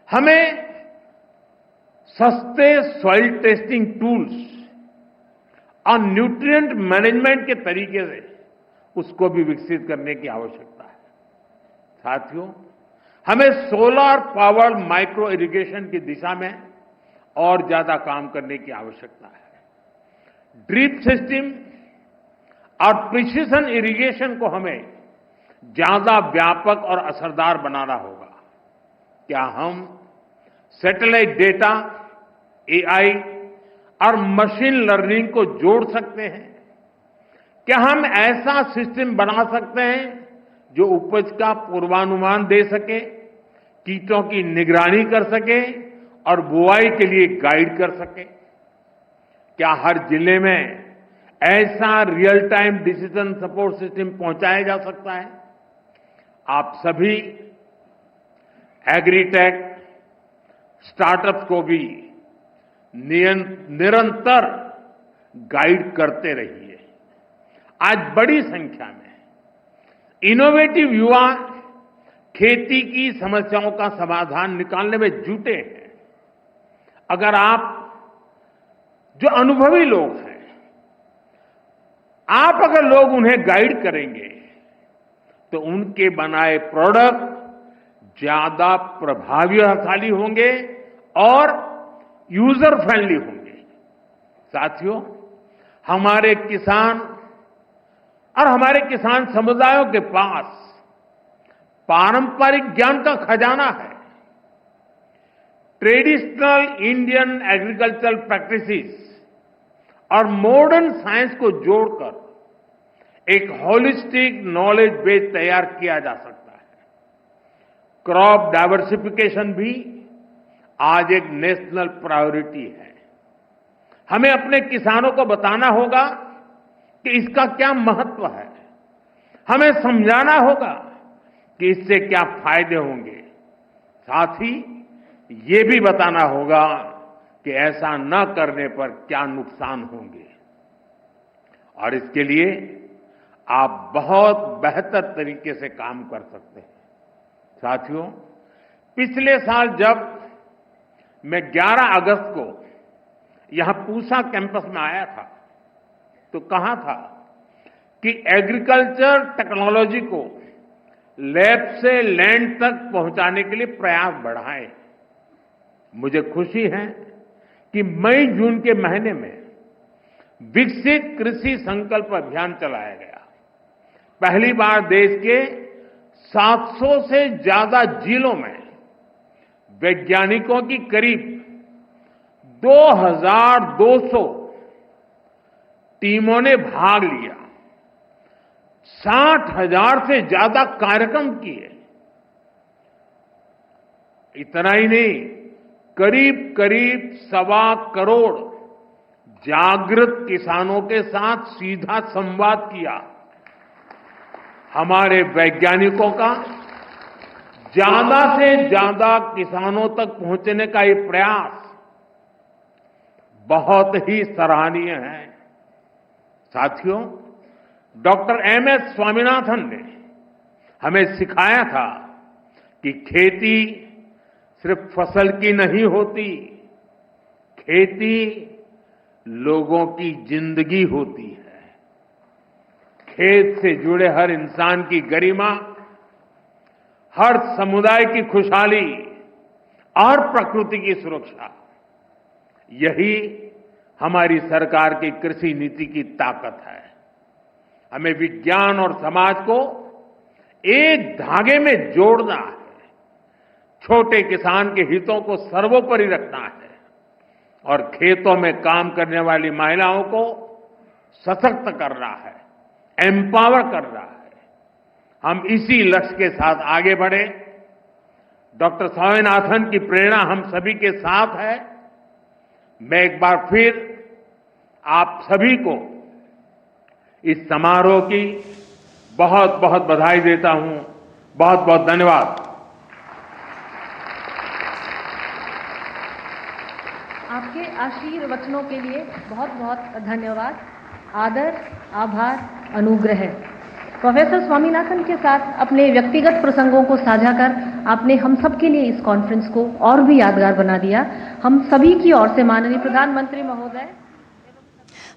हमें सस्ते सॉइल टेस्टिंग टूल्स और न्यूट्रिएंट मैनेजमेंट के तरीके से उसको भी विकसित करने की आवश्यकता है। साथियों, हमें सोलर पावर्ड माइक्रो इरिगेशन की दिशा में और ज्यादा काम करने की आवश्यकता है। ड्रिप सिस्टम और प्रिसिशन इरिगेशन को हमें ज्यादा व्यापक और असरदार बनाना होगा। क्या हम सैटेलाइट डेटा, एआई और मशीन लर्निंग को जोड़ सकते हैं? क्या हम ऐसा सिस्टम बना सकते हैं जो उपज का पूर्वानुमान दे सके, कीटों की निगरानी कर सके और बुआई के लिए गाइड कर सके? क्या हर जिले में ऐसा real time decision support system पहुंचाया जा सकता है? आप सभी एग्रीटेक स्टार्टअप्स को भी निरंतर गाइड करते रहिए। आज बड़ी संख्या में इनोवेटिव युवा खेती की समस्याओं का समाधान निकालने में जुटे हैं। अगर आप जो अनुभवी लोग हैं, आप अगर लोग उन्हें गाइड करेंगे तो उनके बनाए प्रोडक्ट ज्यादा प्रभावशाली होंगे और यूजर फ्रेंडली होंगे। साथियों, हमारे किसान और हमारे किसान समुदायों के पास पारंपरिक ज्ञान का खजाना है। ट्रेडिशनल इंडियन एग्रीकल्चरल प्रैक्टिसेस और मॉडर्न साइंस को जोड़कर एक होलिस्टिक नॉलेज बेस तैयार किया जा सकता है। क्रॉप डाइवर्सिफिकेशन भी आज एक नेशनल प्रायोरिटी है। हमें अपने किसानों को बताना होगा कि इसका क्या महत्व है। हमें समझाना होगा कि इससे क्या फायदे होंगे। साथ ही ये भी बताना होगा कि ऐसा न करने पर क्या नुकसान होंगे। और इसके लिए आप बहुत बेहतर तरीके से काम कर सकते हैं। साथियों, पिछले साल जब मैं 11 अगस्त को यहां पूसा कैंपस में आया था तो कहा था कि एग्रीकल्चर टेक्नोलॉजी को लैब से लैंड तक पहुंचाने के लिए प्रयास बढ़ाएं। मुझे खुशी है कि मई जून के महीने में विकसित कृषि संकल्प अभियान चलाया गया। पहली बार देश के 700 से ज्यादा जिलों में वैज्ञानिकों की करीब 2200 टीमों ने भाग लिया। 60,000 से ज्यादा कार्यक्रम किए। इतना ही नहीं, करीब करीब 1.25 करोड़ जागृत किसानों के साथ सीधा संवाद किया। हमारे वैज्ञानिकों का ज्यादा से ज्यादा किसानों तक पहुंचने का ये प्रयास बहुत ही सराहनीय है। साथियों, डॉक्टर एमएस स्वामीनाथन ने हमें सिखाया था कि खेती सिर्फ फसल की नहीं होती, खेती लोगों की जिंदगी होती है। खेत से जुड़े हर इंसान की गरिमा, हर समुदाय की खुशहाली और प्रकृति की सुरक्षा, यही हमारी सरकार की कृषि नीति की ताकत है। हमें विज्ञान और समाज को एक धागे में जोड़ना है। छोटे किसान के हितों को सर्वोपरि रखना है और खेतों में काम करने वाली महिलाओं को सशक्त करना है, एम्पावर करना है। हम इसी लक्ष्य के साथ आगे बढ़े। डॉक्टर स्वामीनाथन की प्रेरणा हम सभी के साथ है। मैं एक बार फिर आप सभी को इस समारोह की बहुत बहुत बधाई देता हूं। बहुत बहुत धन्यवाद। आपके आशीर्वचनों के लिए बहुत बहुत धन्यवाद। आदर, आभार, अनुग्रह। प्रोफेसर स्वामीनाथन के साथ अपने व्यक्तिगत प्रसंगों को साझा कर आपने हम सब के लिए इस कॉन्फ्रेंस को और भी यादगार बना दिया। हम सभी की ओर से माननीय प्रधानमंत्री महोदय।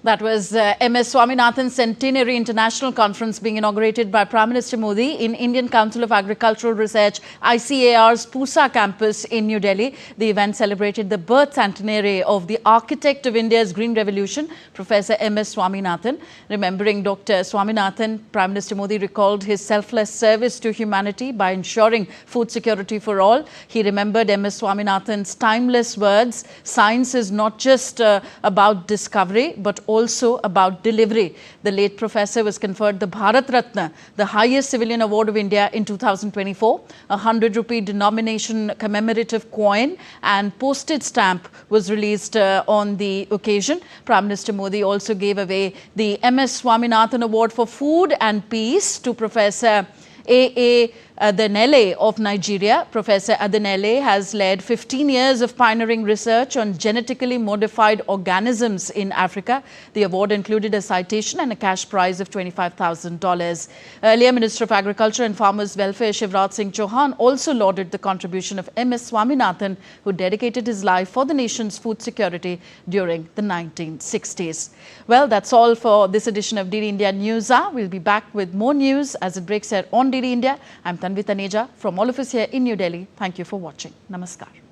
That was MS Swaminathan Centenary International Conference being inaugurated by Prime Minister Modi in Indian Council of Agricultural Research ICAR's Pusa campus in New Delhi. The event celebrated the birth centenary of the architect of India's Green Revolution, Professor MS Swaminathan. Remembering Dr. Swaminathan, Prime Minister Modi recalled his selfless service to humanity by ensuring food security for all. He remembered MS Swaminathan's timeless words, "Science is not just about discovery, but also about delivery." The late professor was conferred the Bharat Ratna, the highest civilian award of India, in 2024. A 100 rupee denomination commemorative coin and postage stamp was released on the occasion. Prime Minister Modi also gave away the MS Swaminathan Award for Food and Peace to Professor A.A. Adenele of Nigeria. Professor Adenele has led 15 years of pioneering research on genetically modified organisms in Africa. The award included a citation and a cash prize of $25,000. Earlier, Minister of Agriculture and Farmers Welfare Shivraj Singh Chauhan also lauded the contribution of MS Swaminathan, who dedicated his life for the nation's food security during the 1960s. Well, that's all for this edition of DD India News Hour. We'll be back with more news as it breaks here on DD India. I'm Tanvi Taneja from all of us here in New Delhi. Thank you for watching. Namaskar.